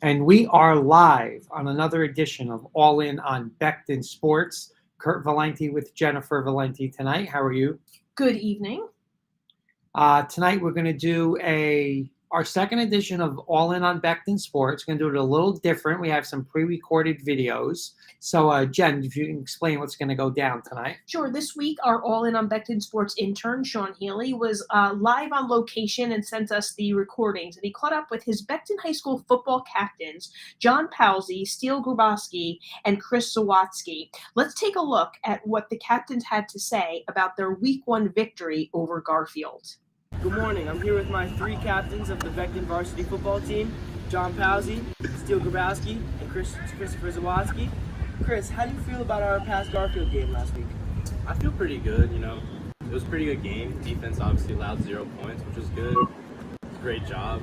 And we are live on another edition of All In on Becton Sports. Kurt Valenti with Jennifer Valenti tonight. How are you? Good evening. Tonight we're going to do our second edition of All In on Becton Sports. We're going to do it a little different. We have some pre-recorded videos. So, Jen, if you can explain what's going to go down tonight. Sure. This week, our All In on Becton Sports intern, Shawn Healy, was live on location and sent us the recordings. And he caught up with his Becton High School football captains, John Palsy, Steele Grabowski, and Chris Zawatsky. Let's take a look at what the captains had to say about their Week 1 victory over Garfield. Good morning. I'm here with my three captains of the Becton varsity football team, John Palsy, Steele Grabowski, and Christopher Zawatsky. Chris, how do you feel about our past Garfield game last week? I feel pretty good, It was a pretty good game. Defense obviously allowed 0 points, which was good. It was a great job.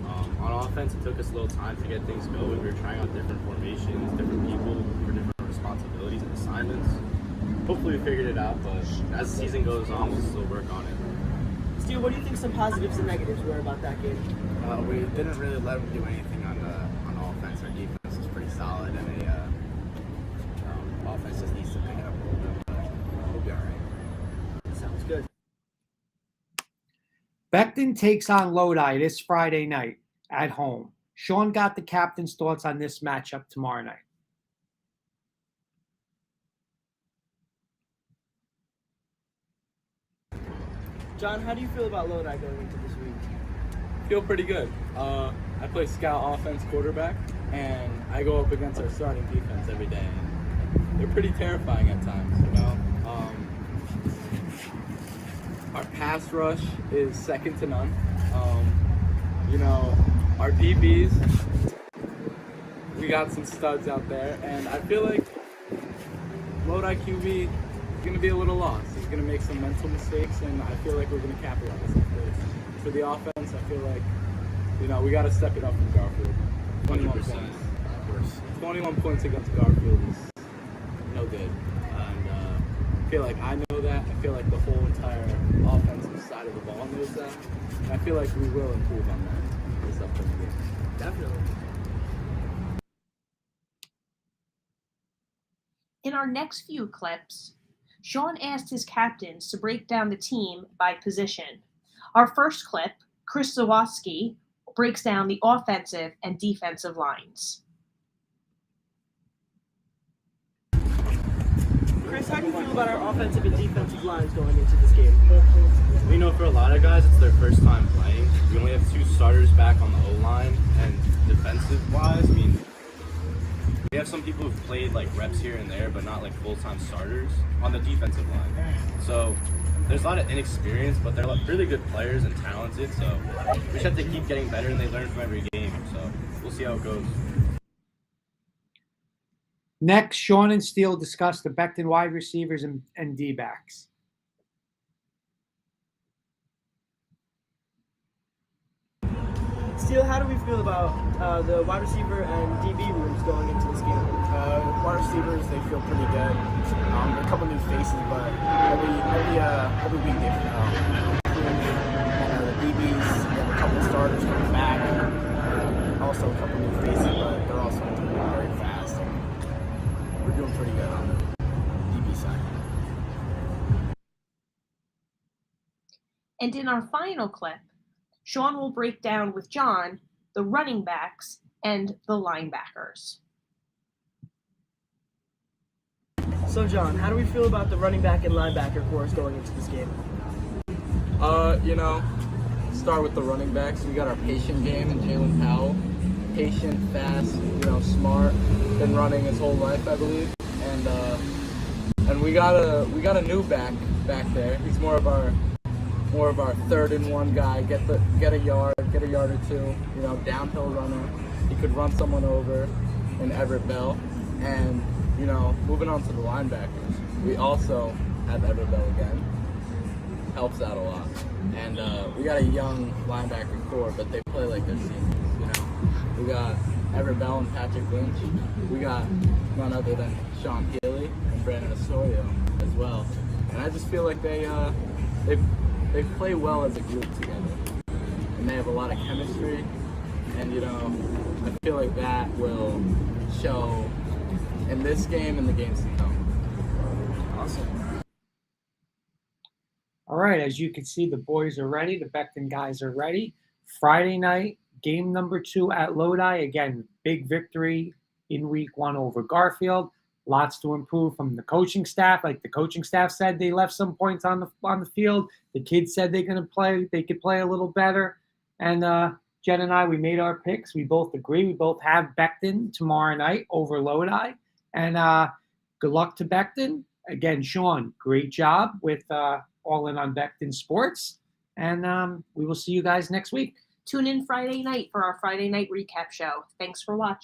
On offense, it took us a little time to get things going. We were trying out different formations, different people for different responsibilities and assignments. Hopefully we figured it out, but as the season goes on, we'll still work on it. Steve, what do you think some positives and negatives were about that game? We didn't really let them do anything on offense. Our defense was pretty solid, and the offense just needs to pick it up a little bit, but we'll be all right. Sounds good. Becton takes on Lodi this Friday night at home. Shawn got the captain's thoughts on this matchup tomorrow night. John, how do you feel about Lodi going into this week? Feel pretty good. I play scout offense quarterback, and I go up against our starting defense every day. And they're pretty terrifying at times, Our pass rush is second to none. Our DBs, we got some studs out there, and I feel like Lodi QB is going to be a little lost. He's going to make some mental mistakes, and I feel like we're going to capitalize on this. For the offense, I feel like, we got to step it up from Garfield. 21 points. Of course. 21 points against Garfield is no good. And I feel like I know that. I feel like the whole entire offensive side of the ball knows that. And I feel like we will improve on that this upcoming game. Definitely. In our next few clips, Shawn asked his captains to break down the team by position. Our first clip, Chris Zawatsky, breaks down the offensive and defensive lines. Chris, how do you feel about our offensive and defensive lines going into this game? For a lot of guys, it's their first time playing. We only have 2 starters back on the O-line, and defensive-wise, we have some people who've played reps here and there, but not full-time starters on the defensive line. So there's a lot of inexperience, but they're really good players and talented. So we just have to keep getting better, and they learn from every game. So we'll see how it goes. Next, Shawn and Steele discuss the Becton wide receivers and D-backs. Steele, how do we feel about the wide receiver and DB rooms going into this game? Wide receivers, they feel pretty good. A couple new faces, but every week they improve. And the DBs, a couple starters coming back. Also a couple new faces, but they're also very fast. And we're doing pretty good on the DB side. And in our final clip, Shawn will break down with John the running backs and the linebackers. So, John, how do we feel about the running back and linebacker cores going into this game? Start with the running backs. We got our patient game and Jalen Powell. Patient, fast, smart. Been running his whole life, I believe. And we got a new back there. He's more of our 3rd and 1 guy. Get a yard or two. Downhill runner. He could run someone over in Everett Bell. And moving on to the linebackers, we also have Everett Bell again. Helps out a lot. And we got a young linebacker core, but they play like they're seniors. We got Everett Bell and Patrick Lynch. We got none other than Shawn Healy and Brandon Osorio as well. And I just feel like they play well as a group together. And they have a lot of chemistry. And I feel like that will show in this game and the games to come. Awesome. All right, as you can see, the boys are ready. The Becton guys are ready. Friday night, game number 2 at Lodi. Again, big victory in week 1 over Garfield. Lots to improve from the coaching staff. Like the coaching staff said, they left some points on the field. The kids said they could play a little better. And Jen and I, we made our picks. We both agree. We both have Becton tomorrow night over Lodi. And good luck to Becton. Again, Shawn, great job with All In on Becton Sports. And we will see you guys next week. Tune in Friday night for our Friday night recap show. Thanks for watching.